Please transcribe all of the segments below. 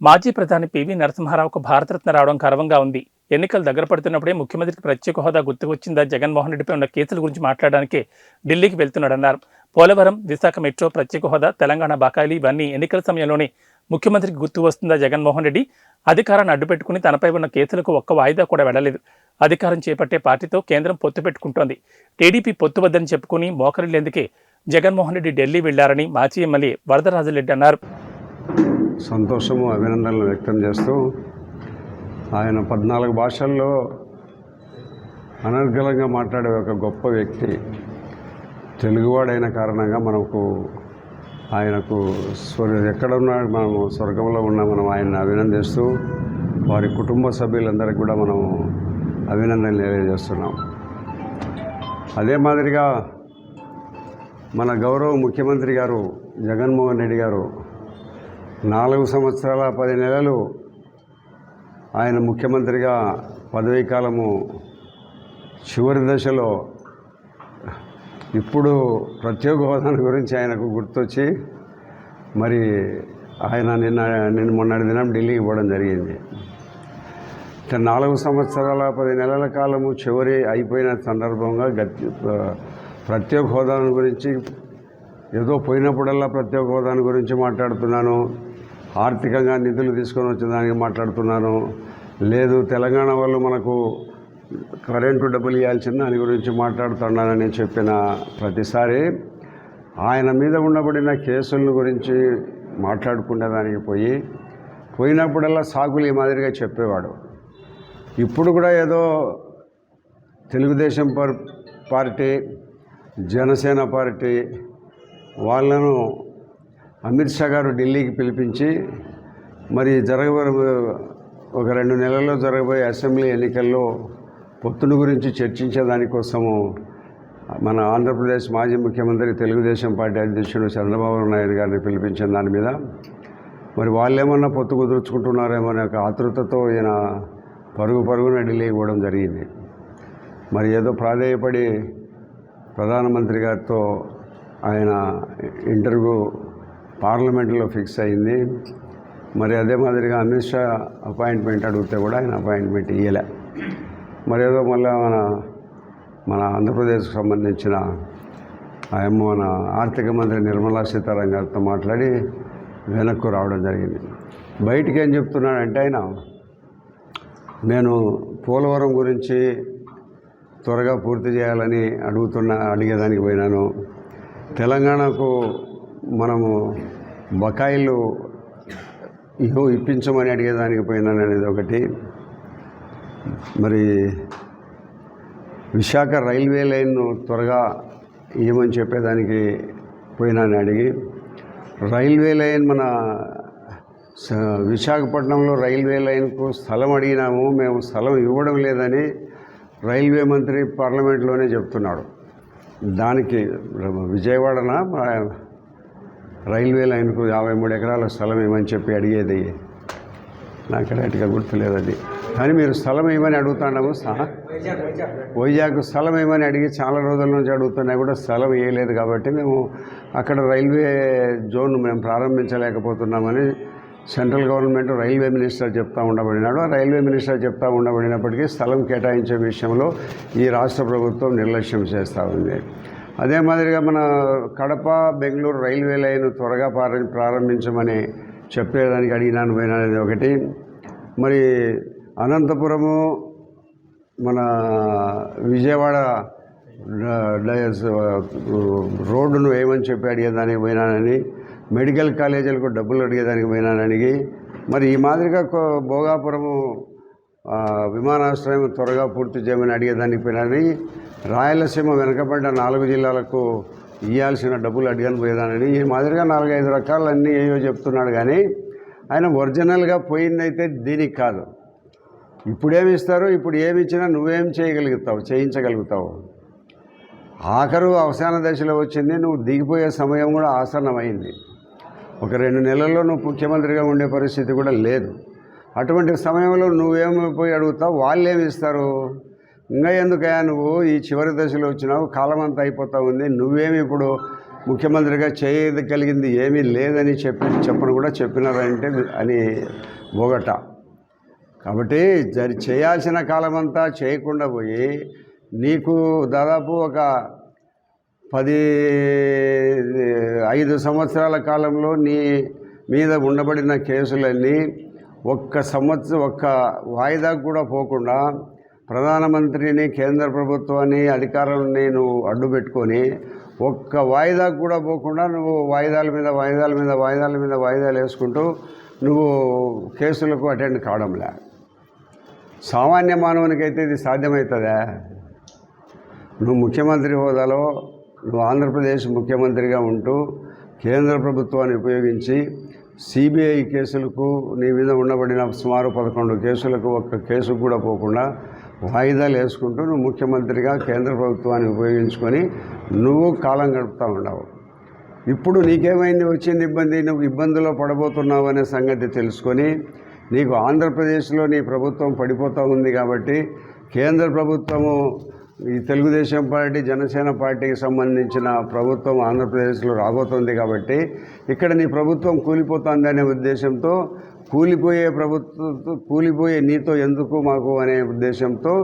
మాజీ ప్రధాని పివి నరసింహారావుకు భారతరత్న రావడం గర్వంగా ఉంది. ఎన్నికలు దగ్గర పడుతున్నప్పుడే ముఖ్యమంత్రికి ప్రత్యేక హోదా గుర్తుకొచ్చిందా? జగన్మోహన్ రెడ్డిపై ఉన్న కేసుల గురించి మాట్లాడడానికి ఢిల్లీకి వెళ్తున్నాడన్నారు. పోలవరం, విశాఖ మెట్రో, ప్రత్యేక హోదా, తెలంగాణ బకాయిలు ఇవన్నీ ఎన్నికల సమయంలోనే ముఖ్యమంత్రికి గుర్తు వస్తుందా? జగన్మోహన్ రెడ్డి అధికారాన్ని అడ్డుపెట్టుకుని తనపై ఉన్న కేసులకు ఒక్క వాయిదా కూడా వెళ్లలేదు. అధికారం చేపట్టే పార్టీతో కేంద్రం పొత్తు పెట్టుకుంటోంది. టీడీపీ పొత్తు వద్దని చెప్పుకుని మోకరిల్లేందుకే జగన్మోహన్ రెడ్డి ఢిల్లీ వెళ్లారని మాజీ ఎమ్మెల్యే వరదరాజులరెడ్డి అన్నారు. సంతోషము, అభినందనలు వ్యక్తం చేస్తూ ఆయన 14 భాషల్లో అనర్గళంగా మాట్లాడే ఒక గొప్ప వ్యక్తి. తెలుగువాడైన కారణంగా ఆయనకు ఎక్కడున్నా మనము స్వర్గంలో ఉన్న మనం ఆయన్ని అభినందిస్తూ వారి కుటుంబ సభ్యులందరికీ కూడా మనం అభినందనలు తెలియజేస్తున్నాం. అదే మాదిరిగా మన గౌరవ ముఖ్యమంత్రి గారు జగన్మోహన్ రెడ్డి గారు 4 సంవత్సరాల 10 నెలలు ఆయన ముఖ్యమంత్రిగా పదవీ కాలము చివరి దశలో ఇప్పుడు ప్రత్యేక హోదా గురించి ఆయనకు గుర్తొచ్చి మరి ఆయన నిన్న మొన్నటి దినం ఢిల్లీకి పోవడం జరిగింది. 4 సంవత్సరాల 10 నెలల కాలము చివరి అయిపోయిన సందర్భంగా ప్రత్యేక హోదా గురించి ఏదో పోయినప్పుడల్లా ప్రత్యేక హోదా గురించి మాట్లాడుతున్నాను, ఆర్థికంగా నిధులు తీసుకొని వచ్చేదానికి మాట్లాడుతున్నాను, లేదు తెలంగాణ వాళ్ళు మనకు కరెంటు డబ్బులు ఇవ్వాల్సింది దాని గురించి మాట్లాడుతున్నానని చెప్పిన ప్రతిసారి ఆయన మీద ఉండబడిన కేసుల గురించి మాట్లాడుకునేదానికి పోయినప్పుడల్లా సాకులు ఈ మాదిరిగా చెప్పేవాడు. ఇప్పుడు కూడా ఏదో తెలుగుదేశం పార్టీ, జనసేన పార్టీ వాళ్ళను అమిత్ షా గారు ఢిల్లీకి పిలిపించి మరి ఒక 2 నెలల్లో జరగబోయే అసెంబ్లీ ఎన్నికల్లో పొత్తుల గురించి చర్చించేదానికోసము మన ఆంధ్రప్రదేశ్ మాజీ ముఖ్యమంత్రి, తెలుగుదేశం పార్టీ అధ్యక్షుడు చంద్రబాబు నాయుడు గారిని పిలిపించిన దాని మీద మరి వాళ్ళేమన్నా పొత్తు కుదుర్చుకుంటున్నారేమో అనే ఒక ఆతృతతో ఈయన పరుగున ఢిల్లీకి పోవడం జరిగింది. మరి ఏదో ప్రాధేయపడి ప్రధానమంత్రి గారితో ఆయన ఇంటర్వ్యూ పార్లమెంట్లో ఫిక్స్ అయింది. మరి అదే మాదిరిగా అమిత్ షా అపాయింట్మెంట్ అడిగితే కూడా ఆయన అపాయింట్మెంట్ ఇవ్వలే. మరి ఏదో మళ్ళీ మన ఆంధ్రప్రదేశ్కి సంబంధించిన మన ఆర్థిక మంత్రి నిర్మలా సీతారామన్ గారితో మాట్లాడి వెనక్కు రావడం జరిగింది. బయటికి ఏం చెప్తున్నాడంటే ఆయన, నేను పోలవరం గురించి త్వరగా పూర్తి చేయాలని అడిగేదానికి పోయినాను, తెలంగాణకు మనము బకాయిలు ఇప్పించమని అడిగేదానికి పోయినాను అనేది ఒకటి, మరి విశాఖ రైల్వే లైన్ను త్వరగా ఇవ్వమని చెప్పేదానికి పోయినాను అడిగి, రైల్వే లైన్ మన విశాఖపట్నంలో రైల్వే లైన్కు స్థలం అడిగినాము, మేము స్థలం ఇవ్వడం లేదని రైల్వే మంత్రి పార్లమెంట్లోనే చెప్తున్నాడు. దానికి విజయవాడన రైల్వే లైన్కు 53 ఎకరాల స్థలం ఇవ్వమని చెప్పి అడిగేది నాకు కరెక్ట్గా గుర్తులేదు అది. కానీ మీరు స్థలం ఏమని అడుగుతున్నాము, వైజాగ్ స్థలం ఏమని అడిగి చాలా రోజుల నుంచి అడుగుతున్నా కూడా స్థలం వేయలేదు కాబట్టి మేము అక్కడ రైల్వే జోన్ మేము ప్రారంభించలేకపోతున్నామని సెంట్రల్ గవర్నమెంట్ రైల్వే మినిస్టర్ చెప్తూ ఉండబడినాడు. ఆ రైల్వే మినిస్టర్ చెప్తూ ఉండబడినప్పటికీ స్థలం కేటాయించే విషయంలో ఈ రాష్ట్ర ప్రభుత్వం నిర్లక్ష్యం చేస్తూ ఉంది. అదే మాదిరిగా మన కడప బెంగళూరు రైల్వే లైన్ త్వరగా ప్రారంభించమని చెప్పేదానికి అడిగినాను పోయినది ఒకటి. మరి అనంతపురము మన విజయవాడ రోడ్డును వేయమని చెప్పి అడిగేదానికి పోయినానని, మెడికల్ కాలేజీలకు డబ్బులు అడిగేదానికి పోయినానని, మరి ఈ మాదిరిగా భోగాపురము విమానాశ్రయం త్వరగా పూర్తి చేయమని అడిగేదానికి పోయినానని, రాయలసీమ వెనుకబడ్డ 4 జిల్లాలకు ఇవ్వాల్సిన డబ్బులు అడిగాను పోయేదానని, ఈ మాదిరిగా 4-5 రకాలన్నీ ఏవో చెప్తున్నాడు. కానీ ఆయన ఒరిజినల్గా పోయిందైతే దీనికి కాదు. ఇప్పుడేమి ఇస్తారు, ఇప్పుడు ఏమి ఇచ్చినా నువ్వేం చేయించగలుగుతావు. ఆఖరు అవసాన దశలో వచ్చింది, నువ్వు దిగిపోయే సమయం కూడా ఆసన్నమైంది. ఒక 2 నెలల్లో నువ్వు ముఖ్యమంత్రిగా ఉండే పరిస్థితి కూడా లేదు. అటువంటి సమయంలో నువ్వేమి పోయి అడుగుతావు, వాళ్ళేమి ఇస్తారు? ఇంకా ఎందుకయ్యా నువ్వు ఈ చివరి దశలో వచ్చినావు, కాలం అంతా అయిపోతూ ఉంది, నువ్వేమి ఇప్పుడు ముఖ్యమంత్రిగా చేయగలిగింది ఏమీ లేదని చెప్పను కూడా చెప్పినారంటే అని బోగట. కాబట్టి చేయాల్సిన కాలమంతా చేయకుండా పోయి నీకు దాదాపు ఒక 5 సంవత్సరాల కాలంలో నీ మీద ఉండబడిన కేసులన్నీ ఒక్క వాయిదాకు కూడా పోకుండా ప్రధానమంత్రిని కేంద్ర ప్రభుత్వాన్ని అధికారాన్ని నువ్వు అడ్డు పెట్టుకొని ఒక్క వాయిదాకు కూడా పోకుండా నువ్వు వాయిదాలు వేసుకుంటూ నువ్వు కేసులకు అటెండ్ కావడంలే. సామాన్య మానవునికైతే ఇది సాధ్యమవుతుందా? నువ్వు ముఖ్యమంత్రి హోదాలో నువ్వు ఆంధ్రప్రదేశ్ ముఖ్యమంత్రిగా ఉంటూ కేంద్ర ప్రభుత్వాన్ని ఉపయోగించి సిబిఐ కేసులకు నీ మీద ఉండబడిన సుమారు 11 కేసులకు ఒక్క కేసుకు కూడా పోకుండా వాయిదాలు వేసుకుంటూ నువ్వు ముఖ్యమంత్రిగా కేంద్ర ప్రభుత్వాన్ని ఉపయోగించుకొని నువ్వు కాలం గడుపుతూ ఉన్నావు. ఇప్పుడు నీకేమైంది, వచ్చింది ఇబ్బంది, నువ్వు ఇబ్బందులో పడబోతున్నావు అనే సంగతి తెలుసుకొని నీకు ఆంధ్రప్రదేశ్లో నీ ప్రభుత్వం పడిపోతూ ఉంది కాబట్టి కేంద్ర ప్రభుత్వము ఈ తెలుగుదేశం పార్టీ జనసేన పార్టీకి సంబంధించిన ప్రభుత్వం ఆంధ్రప్రదేశ్లో రాబోతుంది కాబట్టి ఇక్కడ నీ ప్రభుత్వం కూలిపోతుంది అనే ఉద్దేశంతో కూలిపోయే నీతో ఎందుకు మాకు అనే ఉద్దేశంతో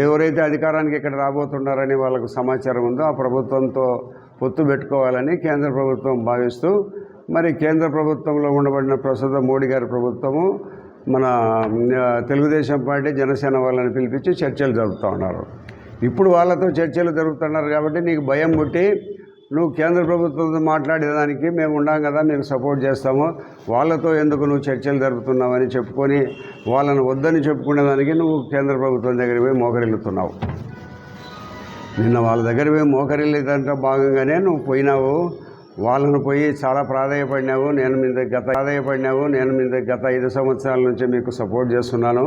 ఎవరైతే అధికారానికి ఇక్కడ రాబోతున్నారని వాళ్ళకు సమాచారం ఉందో ఆ ప్రభుత్వంతో పొత్తు పెట్టుకోవాలని కేంద్ర ప్రభుత్వం భావిస్తూ మరి కేంద్ర ప్రభుత్వంలో ఉండబడిన ప్రస్తుతం మోడీ గారి ప్రభుత్వము మన తెలుగుదేశం పార్టీ జనసేన వాళ్ళని పిలిపించి చర్చలు జరుపుతూ ఉన్నారు. ఇప్పుడు వాళ్ళతో చర్చలు జరుపుతున్నారు కాబట్టి నీకు భయం పుట్టి నువ్వు కేంద్ర ప్రభుత్వంతో మాట్లాడేదానికి మేము ఉన్నాం కదా, మీకు సపోర్ట్ చేస్తాము, వాళ్ళతో ఎందుకు నువ్వు చర్చలు జరుపుతున్నావని చెప్పుకొని వాళ్ళని వద్దని చెప్పుకునేదానికి నువ్వు కేంద్ర ప్రభుత్వం దగ్గరికి పోయి మోకరిల్లుతున్నావు. నిన్న వాళ్ళ దగ్గర పోయి మోకరిల్లేదంటే భాగంగానే నువ్వు పోయినావు, వాళ్ళను పోయి చాలా ప్రాధాయపడినావు. నేను మీ గత 5 సంవత్సరాల నుంచి మీకు సపోర్ట్ చేస్తున్నాను.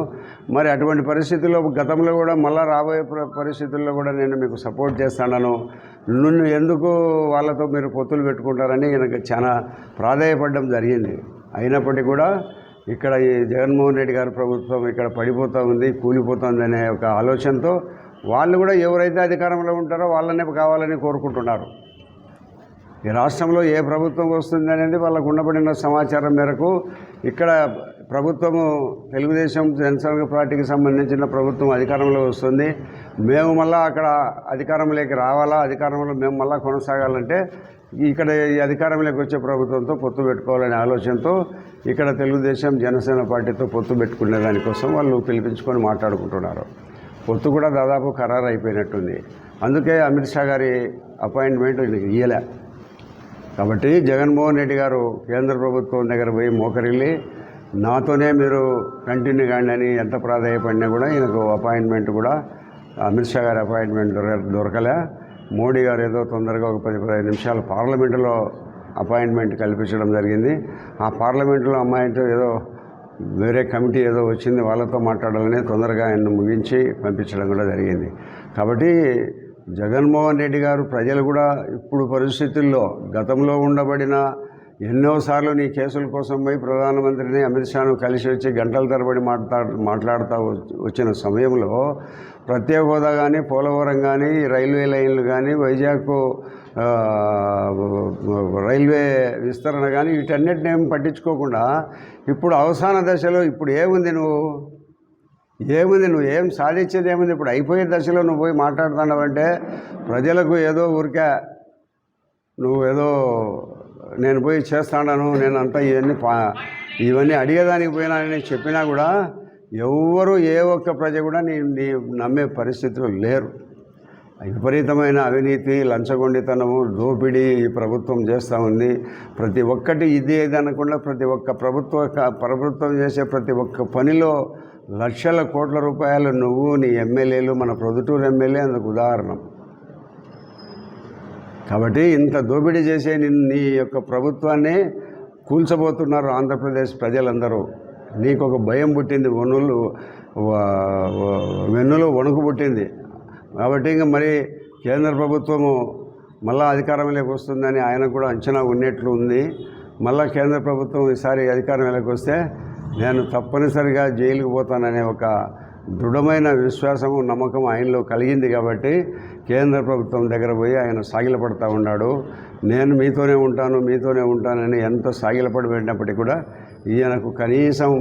మరి అటువంటి పరిస్థితుల్లో గతంలో కూడా మళ్ళీ రాబోయే పరిస్థితుల్లో కూడా నేను మీకు సపోర్ట్ చేస్తాను. నన్ను ఎందుకు వాళ్ళతో మీరు పొత్తులు పెట్టుకుంటారని నాకు చాలా ప్రాధాయపడడం జరిగింది. అయినప్పటికీ కూడా ఇక్కడ ఈ జగన్మోహన్ రెడ్డి గారి ప్రభుత్వం ఇక్కడ పడిపోతూ ఉంది, కూలిపోతుంది అనే ఒక ఆలోచనతో వాళ్ళు కూడా ఎవరైతే అధికారంలో ఉంటారో వాళ్ళనే కావాలని కోరుకుంటున్నారు. ఈ రాష్ట్రంలో ఏ ప్రభుత్వం వస్తుంది అనేది వాళ్ళకు ఉండబడిన సమాచారం మేరకు ఇక్కడ ప్రభుత్వము తెలుగుదేశం జనసేన పార్టీకి సంబంధించిన ప్రభుత్వం అధికారంలో వస్తుంది, మేము మళ్ళీ అక్కడ అధికారంలోకి రావాలా, అధికారంలో మేము మళ్ళీ కొనసాగాలంటే ఇక్కడ ఈ అధికారంలోకి వచ్చే ప్రభుత్వంతో పొత్తు పెట్టుకోవాలనే ఆలోచనతో ఇక్కడ తెలుగుదేశం జనసేన పార్టీతో పొత్తు పెట్టుకునే దానికోసం వాళ్ళు పిలిపించుకొని మాట్లాడుకుంటున్నారు. పొత్తు కూడా దాదాపు ఖరారు అయిపోయినట్టుంది. అందుకే అమిత్ షా గారి అపాయింట్మెంట్ ఇయ్యలే. కాబట్టి జగన్మోహన్ రెడ్డి గారు కేంద్ర ప్రభుత్వం దగ్గర పోయి మోకరిల్లి నాతోనే మీరు కంటిన్యూ కాండి అని ఎంత ప్రాధాయపడినా కూడా ఈయనకు అపాయింట్మెంట్ కూడా అమిత్ షా గారి అపాయింట్మెంట్ దొరకలే. మోడీ గారు ఏదో తొందరగా ఒక 10-15 నిమిషాలు పార్లమెంటులో అపాయింట్మెంట్ కల్పించడం జరిగింది. ఆ పార్లమెంటులో అమ్మాయితో ఏదో వేరే కమిటీ ఏదో వచ్చింది, వాళ్ళతో మాట్లాడాలని తొందరగా ఆయన్ను ముగించి పంపించడం కూడా జరిగింది. కాబట్టి జగన్మోహన్ రెడ్డి గారు ప్రజలు కూడా ఇప్పుడు పరిస్థితుల్లో గతంలో ఉండబడిన ఎన్నోసార్లు నీ కేసుల కోసం పోయి ప్రధానమంత్రిని అమిత్ షాను కలిసి వచ్చి గంటల తరబడి మాట్లాడుతూ వచ్చిన సమయంలో ప్రత్యేక హోదా కానీ, పోలవరం కానీ, రైల్వే లైన్లు కానీ, వైజాగ్ రైల్వే విస్తరణ కానీ వీటన్నిటిని ఏం పట్టించుకోకుండా ఇప్పుడు అవసాన దశలో ఇప్పుడు నువ్వు ఏం సాధించేది ఏముంది? ఇప్పుడు అయిపోయే దశలో నువ్వు పోయి మాట్లాడుతున్నావంటే ప్రజలకు ఏదో ఊరికే నేను పోయి చేస్తాను, నేను అంతా ఇవన్నీ అడిగేదానికి పోయినానని చెప్పినా కూడా ఎవ్వరూ ఏ ఒక్క ప్రజ కూడా నీ నమ్మే పరిస్థితులు లేరు. విపరీతమైన అవినీతి, లంచగొండితనము, దోపిడీ ఈ ప్రభుత్వం చేస్తూ ఉంది. ప్రతి ఒక్కటి ఇది అనకుండా ప్రతి ఒక్క ప్రభుత్వం చేసే ప్రతి ఒక్క పనిలో లక్షల కోట్ల రూపాయలు నువ్వు, నీ ఎమ్మెల్యేలు, మన ప్రొద్దుటూరు ఎమ్మెల్యే అందుకు ఉదాహరణ. కాబట్టి ఇంత దోపిడీ చేసే నీ యొక్క ప్రభుత్వాన్ని కూల్చబోతున్నారు ఆంధ్రప్రదేశ్ ప్రజలందరూ. నీకు ఒక భయం పుట్టింది, వెన్నులో వణుకు పుట్టింది. కాబట్టి ఇంకా మరి కేంద్ర ప్రభుత్వము మళ్ళా అధికారంలోకి వస్తుందని ఆయన కూడా అంచనా ఉన్నట్లు ఉంది. మళ్ళా కేంద్ర ప్రభుత్వం ఈసారి అధికారంలోకి వస్తే నేను తప్పనిసరిగా జైలుకు పోతాననే ఒక దృఢమైన విశ్వాసము నమ్మకం ఆయనలో కలిగింది కాబట్టి కేంద్ర ప్రభుత్వం దగ్గర పోయి ఆయన సాగిలపడుతూ ఉన్నాడు. నేను మీతోనే ఉంటానని ఎంత సాగిలపడి పెట్టినప్పటికీ కూడా ఈయనకు కనీసం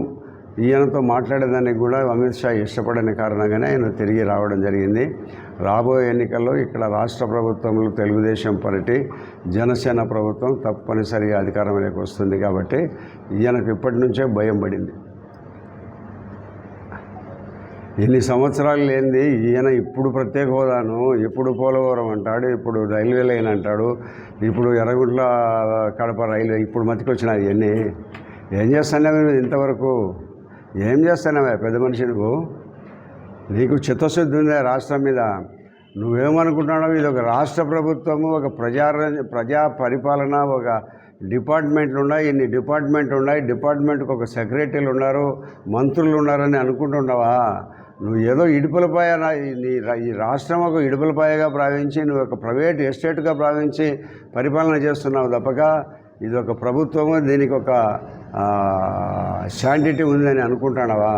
ఈయనతో మాట్లాడేదానికి కూడా అమిత్ షా ఇష్టపడని కారణంగానే ఆయన తిరిగి రావడం జరిగింది. రాబోయే ఎన్నికల్లో ఇక్కడ రాష్ట్ర ప్రభుత్వంలో తెలుగుదేశం పార్టీ జనసేన ప్రభుత్వం తప్పనిసరిగా అధికారంలోకి వస్తుంది కాబట్టి ఈయనకు ఇప్పటి నుంచే భయం పడింది. ఎన్ని సంవత్సరాలు లేనిది ఈయన ఇప్పుడు ప్రత్యేక హోదాను, ఇప్పుడు పోలవరం అంటాడు, ఇప్పుడు రైల్వే లైన్ అంటాడు, ఇప్పుడు ఎర్రగుంట్ల కడప రైల్వే ఇప్పుడు మతికొచ్చినాయి. ఇవన్నీ ఏం చేస్తున్నావు ఇంతవరకు? ఏం చేస్తున్నావే పెద్ద మనిషి నువ్వు? నీకు చిత్తశుద్ధి ఉందా రాష్ట్రం మీద? నువ్వేమనుకుంటున్నావు? ఇది ఒక రాష్ట్ర ప్రభుత్వము, ఒక ప్రజా పరిపాలన, ఒక డిపార్ట్మెంట్లు ఉన్నాయి, ఇన్ని డిపార్ట్మెంట్లు ఉన్నాయి, డిపార్ట్మెంట్కి ఒక సెక్రటరీలు ఉన్నారు, మంత్రులు ఉన్నారని అనుకుంటున్నావా? నువ్వు ఏదో ఇడుపులపాయ ఈ రాష్ట్రం ఒక ఇడుపులపాయగా భావించి నువ్వు ఒక ప్రైవేట్ ఎస్టేట్గా భావించి పరిపాలన చేస్తున్నావు తప్పక ఇది ఒక ప్రభుత్వము, దీనికి ఒక శాంటిటీ ఉందని అనుకుంటున్నావా?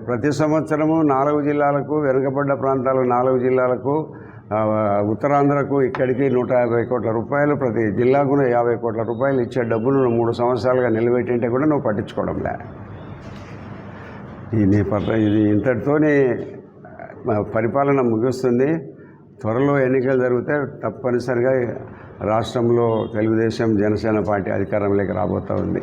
ప్రతి సంవత్సరము 4 జిల్లాలకు, వెనుకబడ్డ ప్రాంతాలు 4 జిల్లాలకు, ఉత్తరాంధ్రకు ఇక్కడికి 150 కోట్ల రూపాయలు, ప్రతి జిల్లాకు 50 కోట్ల రూపాయలు ఇచ్చే డబ్బును 3 సంవత్సరాలుగా నిలబెట్టింటే కూడా నువ్వు పట్టించుకోవడంలే. ఇది ఇంతటితోనే పరిపాలన ముగుస్తుంది. త్వరలో ఎన్నికలు జరిగితే తప్పనిసరిగా రాష్ట్రంలో తెలుగుదేశం జనసేన పార్టీ అధికారంలోకి రాబోతూ ఉంది.